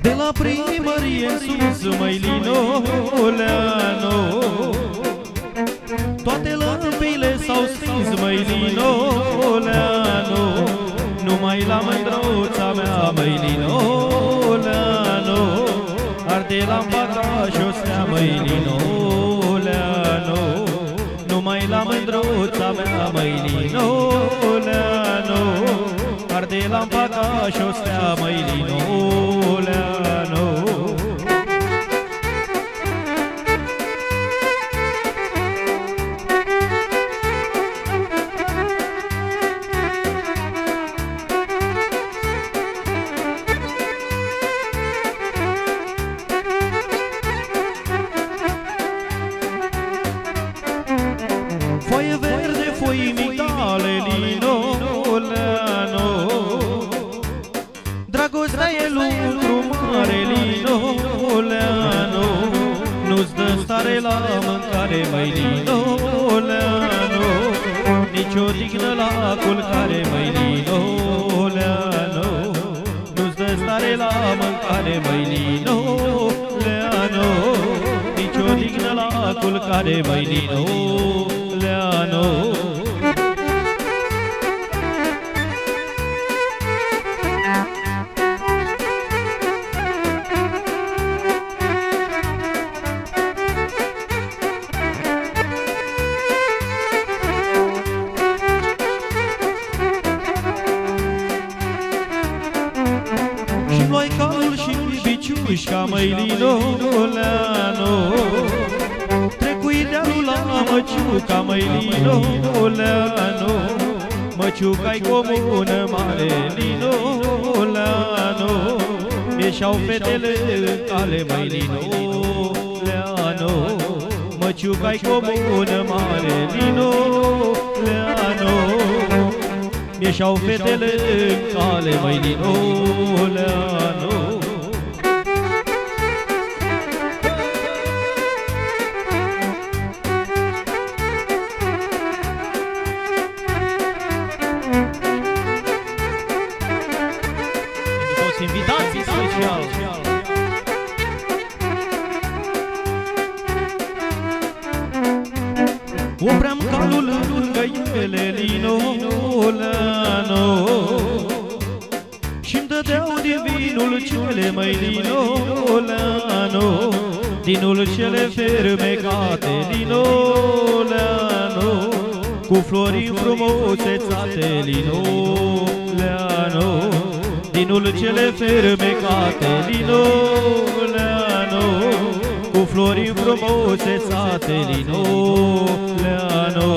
De la primărie în sus, măi Linoleanu, toate lămpile s-au stins, măi Linoleanu, numai la mândruța mea, măi Linoleanu, arde lampa ca și o stea, măi Linoleanu, numai la mândruța mea, măi Linoleanu, arde lampa ca și o stea, măi Linoleanu. Foaie verde, foi migdale, Linoleanu, dragostea e lucru mare, Linoleanu, nu-ți dă stare la mâncare, măi Linoleanu, nici o dignă la culcare, măi Linoleanu, nu-ți dă stare la mâncare, măi Linoleanu, nici o dignă la culcare, măi Linoleanu. Și-mi luai calul și-mi biciușca, măi Linoleanu, trecui dealul la Măciuca, măi Linoleanu, Măciuca-i comună mare, Linoleanu, ieșeau fetele în cale, măi Linoleanu, Măciuca-i comună mare, Linoleanu, ieșeau fetele în cale, măi Linoleanu. Invitații special. Opream calul lângă ele, Linoleanu, și-mi dădeau din vinul cele, măi Linoleanu, dinul cele fermecate, Linoleanu, cu flori frumusețate, Linoleanu, dinul cele fermecate, Linoleanu, cu flori frumusețate, Linoleanu.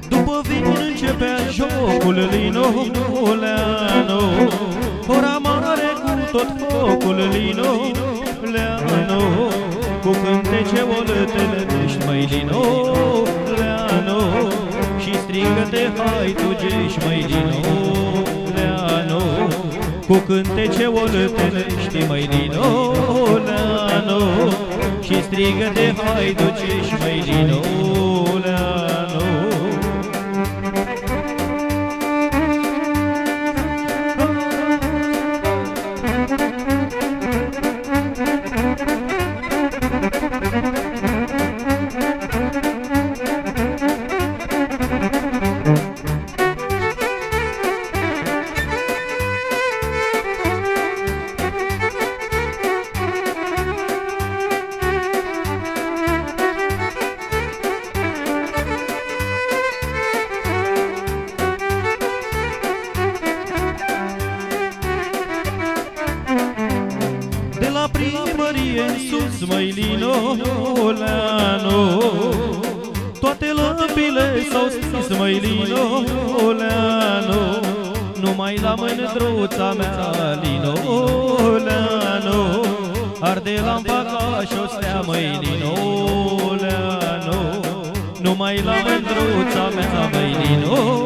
După vin începea jocul, Linoleanu, ora mare cu tot focul, Linoleanu, cu cântece olătălătești, măi Linoleanu, și strigă-te hai tugești, măi Linoleanu, cu cântece olătălătești, măi Linoleanu, și strigă-te hai tugești, măi Linoleanu. De la primărie în sus, măi Linoleanu, toate lămpile s-au stins, măi Linoleanu, numai la mândruța mea, Linoleanu, arde lampa ca și o stea, măi Linoleanu, numai la mândruța mea, măi Linoleanu.